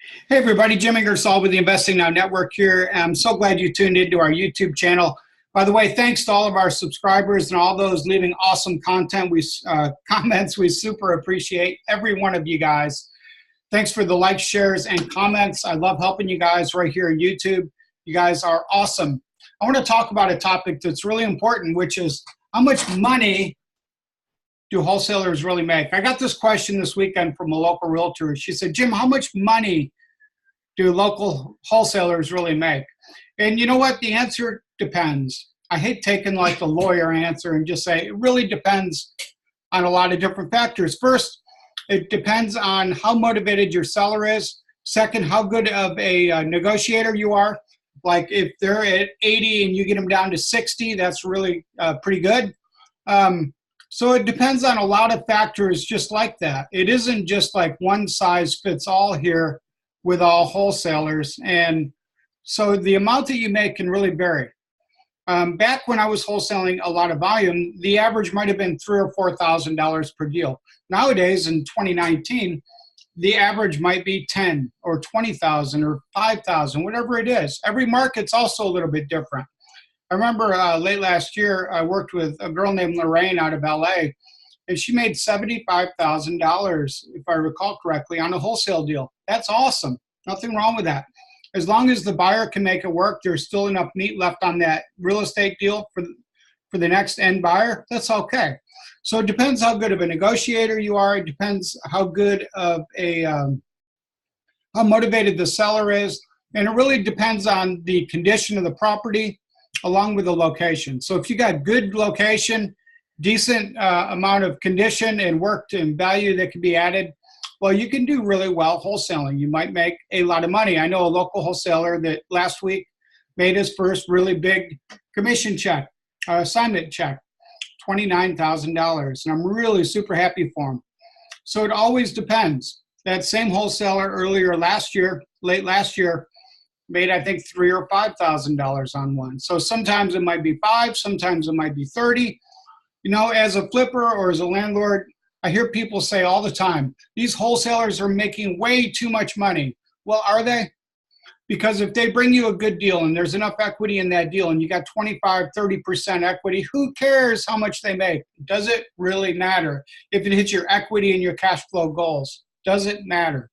Hey everybody, Jim Ingersoll with the Investing Now Network here. I'm so glad you tuned into our YouTube channel. By the way, thanks to all of our subscribers and all those leaving awesome comments. We super appreciate every one of you guys. Thanks for the likes, shares, and comments. I love helping you guys right here on YouTube. You guys are awesome. I want to talk about a topic that's really important, which is how much money do wholesalers really make? I got this question this weekend from a local realtor. She said, Jim, how much money do local wholesalers really make? And you know what? The answer depends. I hate taking like the lawyer answer and just say it really depends on a lot of different factors. First, it depends on how motivated your seller is. Second, how good of a negotiator you are. Like if they're at 80 and you get them down to 60, that's really pretty good. So it depends on a lot of factors just like that. It isn't just like one size fits all here with all wholesalers. And so the amount that you make can really vary. Back when I was wholesaling a lot of volume, the average might have been $3,000 or $4,000 per deal. Nowadays in 2019, the average might be 10 or 20,000 or 5,000, whatever it is. Every market's also a little bit different. I remember late last year, I worked with a girl named Lorraine out of LA, and she made $75,000, if I recall correctly, on a wholesale deal. That's awesome. Nothing wrong with that. As long as the buyer can make it work, there's still enough meat left on that real estate deal for the next end buyer, that's okay. So it depends how good of a negotiator you are. It depends how good of how motivated the seller is. And it really depends on the condition of the property along with the location. So if you got good location, decent amount of condition and work and value that can be added, well, you can do really well wholesaling. You might make a lot of money. I know a local wholesaler that last week made his first really big commission check, assignment check, $29,000. And I'm really super happy for him. So it always depends. That same wholesaler earlier last year, late last year, made I think $3,000 or $5,000 on one. So sometimes it might be 5, sometimes it might be 30. You know, as a flipper or as a landlord, I hear people say all the time, these wholesalers are making way too much money. Well, are they? Because if they bring you a good deal and there's enough equity in that deal and you got 25, 30% equity, who cares how much they make? Does it really matter? If it hits your equity and your cash flow goals, does it matter?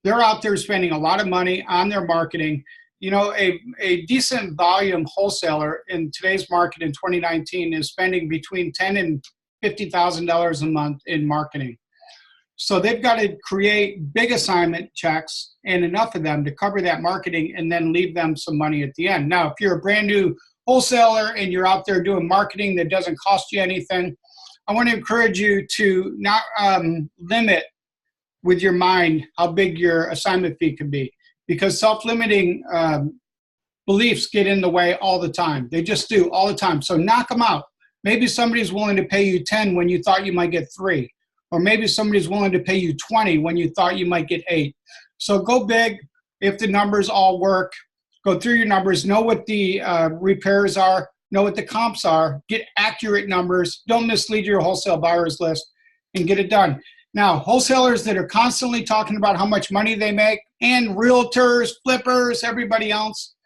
They're out there spending a lot of money on their marketing. You know, a decent volume wholesaler in today's market in 2019 is spending between $10,000 and $50,000 a month in marketing. So they've got to create big assignment checks and enough of them to cover that marketing and then leave them some money at the end. Now, if you're a brand new wholesaler and you're out there doing marketing that doesn't cost you anything, I want to encourage you to not limit with your mind how big your assignment fee can be, because self-limiting beliefs get in the way all the time. They just do all the time. So knock them out. Maybe somebody's willing to pay you 10 when you thought you might get 3, or maybe somebody's willing to pay you 20 when you thought you might get 8. So go big. If the numbers all work, go through your numbers, know what the repairs are, know what the comps are, get accurate numbers, don't mislead your wholesale buyers list, and get it done. Now, wholesalers that are constantly talking about how much money they make, and realtors, flippers, everybody else,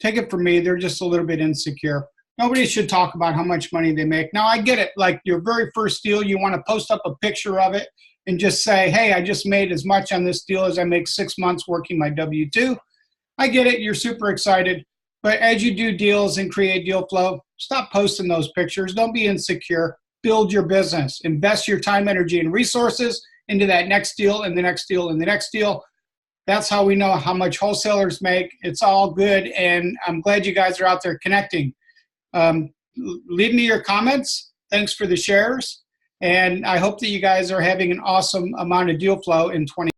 take it from me, they're just a little bit insecure. Nobody should talk about how much money they make. Now, I get it. Like your very first deal, you want to post up a picture of it and just say, hey, I just made as much on this deal as I make 6 months working my W-2. I get it. You're super excited. But as you do deals and create deal flow, stop posting those pictures. Don't be insecure. Build your business. Invest your time, energy, and resources into that next deal and the next deal and the next deal. That's how we know how much wholesalers make. It's all good, and I'm glad you guys are out there connecting. Leave me your comments. Thanks for the shares, and I hope that you guys are having an awesome amount of deal flow in 2020.